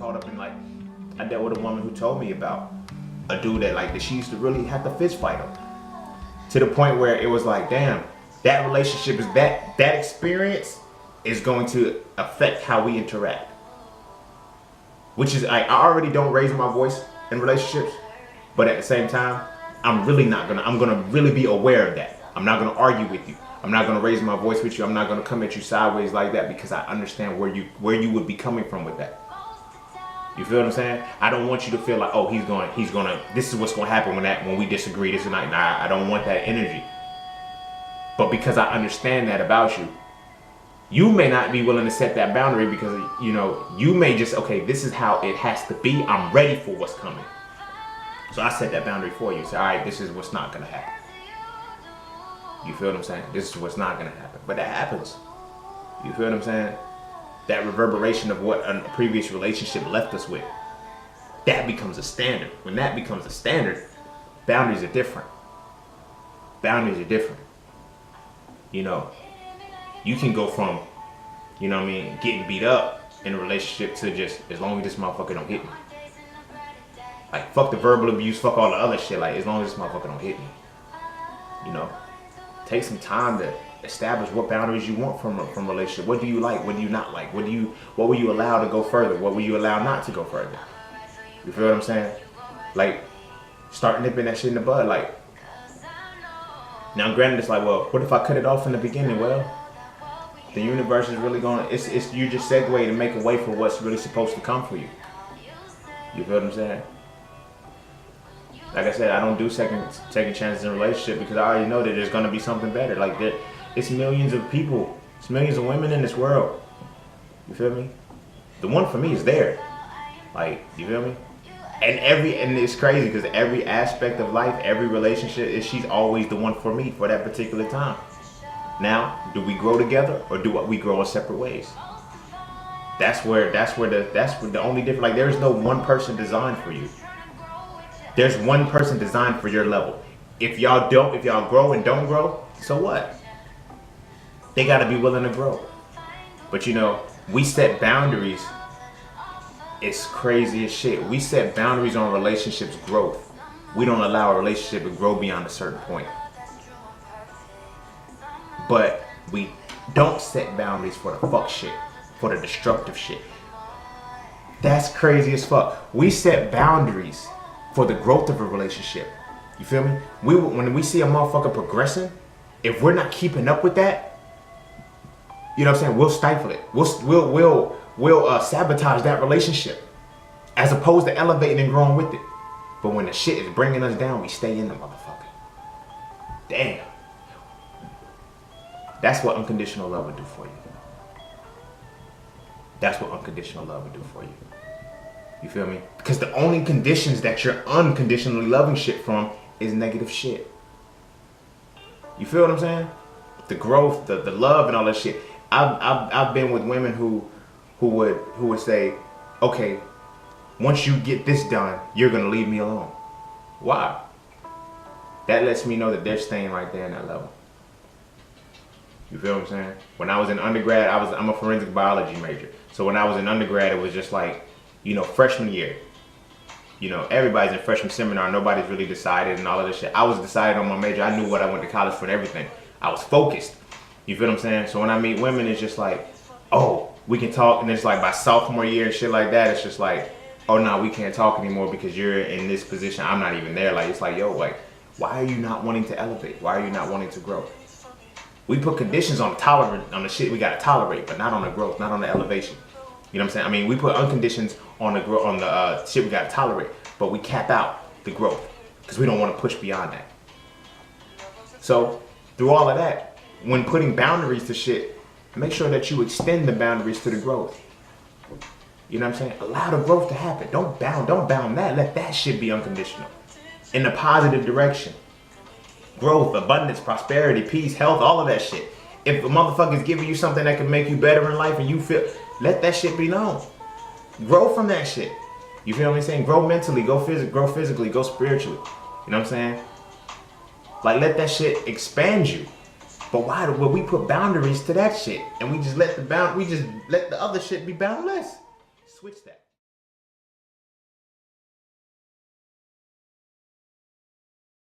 caught up in like, I dealt with a woman who told me about a dude that she used to really have to fist fight him. To the point where it was like, damn, that relationship is that experience is going to affect how we interact. Which is, I already don't raise my voice in relationships, but at the same time, I'm gonna really be aware of that. I'm not gonna argue with you. I'm not gonna raise my voice with you. I'm not gonna come at you sideways like that because I understand where you would be coming from with that. You feel what I'm saying? I don't want you to feel like, oh, he's gonna, this is what's gonna happen when we disagree this night. Nah, I don't want that energy. But because I understand that about you, you may not be willing to set that boundary because, you may just, okay, this is how it has to be. I'm ready for what's coming. So I set that boundary for you. Say, all right, this is what's not gonna happen. You feel what I'm saying? This is what's not gonna happen. But that happens. You feel what I'm saying? That reverberation of what a previous relationship left us with, that becomes a standard. When that becomes a standard, boundaries are different. Boundaries are different. You can go from, getting beat up in a relationship to just, as long as this motherfucker don't hit me. Like, fuck the verbal abuse, fuck all the other shit. Like, as long as this motherfucker don't hit me. Take some time to establish what boundaries you want from a relationship. What do you like? What do you not like? What will you allow to go further? What will you allow not to go further? You feel what I'm saying? Like, start nipping that shit in the bud. Like, now granted, it's like, well, what if I cut it off in the beginning? Well, the universe is really going to, it's you just segue to make a way for what's really supposed to come for you. You feel what I'm saying? Like I said, I don't do second chances in a relationship because I already know that there's going to be something better. Like, it's millions of people. It's millions of women in this world. You feel me? The one for me is there. Like, you feel me? And it's crazy because every aspect of life, every relationship, she's always the one for me for that particular time. Now, do we grow together or do we grow in separate ways? That's where the only difference. Like, there is no one person designed for you. There's one person designed for your level. If y'all grow and don't grow, so what? They gotta be willing to grow. But we set boundaries. It's crazy as shit. We set boundaries on relationships growth. We don't allow a relationship to grow beyond a certain point. But we don't set boundaries for the fuck shit, for the destructive shit. That's crazy as fuck. We set boundaries for the growth of a relationship. You feel me? When we see a motherfucker progressing, if we're not keeping up with that, you know what I'm saying, we'll stifle it. We'll sabotage that relationship as opposed to elevating and growing with it. But when the shit is bringing us down, we stay in the motherfucker. Damn. That's what unconditional love would do for you. That's what unconditional love would do for you. You feel me? Because the only conditions that you're unconditionally loving shit from is negative shit. You feel what I'm saying? The growth, the love, and all that shit. I've been with women who would say, okay, once you get this done, you're gonna leave me alone. Why? That lets me know that they're staying right there in that level. You feel what I'm saying? When I was in undergrad, I'm a forensic biology major. So when I was in undergrad, it was just like, freshman year. Everybody's in freshman seminar. Nobody's really decided and all of this shit. I was decided on my major. I knew what I went to college for and everything. I was focused. You feel what I'm saying? So when I meet women, it's just like, oh, we can talk. And it's like by sophomore year and shit like that, it's just like, oh, no, we can't talk anymore because you're in this position. I'm not even there. Like, it's like, yo, like, why are you not wanting to elevate? Why are you not wanting to grow? We put conditions on the shit we got to tolerate, but not on the growth, not on the elevation. You know what I'm saying? I mean, we put unconditions on the shit we got to tolerate, but we cap out the growth because we don't want to push beyond that. So through all of that, when putting boundaries to shit, make sure that you extend the boundaries to the growth. You know what I'm saying? Allow the growth to happen. Don't bound that. Let that shit be unconditional. In the positive direction. Growth, abundance, prosperity, peace, health, all of that shit. If a motherfucker is giving you something that can make you better in life and you feel, let that shit be known. Grow from that shit. You feel what I'm saying? Grow mentally, grow physically, go spiritually. You know what I'm saying? Like, let that shit expand you. But why do we put boundaries to that shit? And we just let the other shit be boundless? Switch that.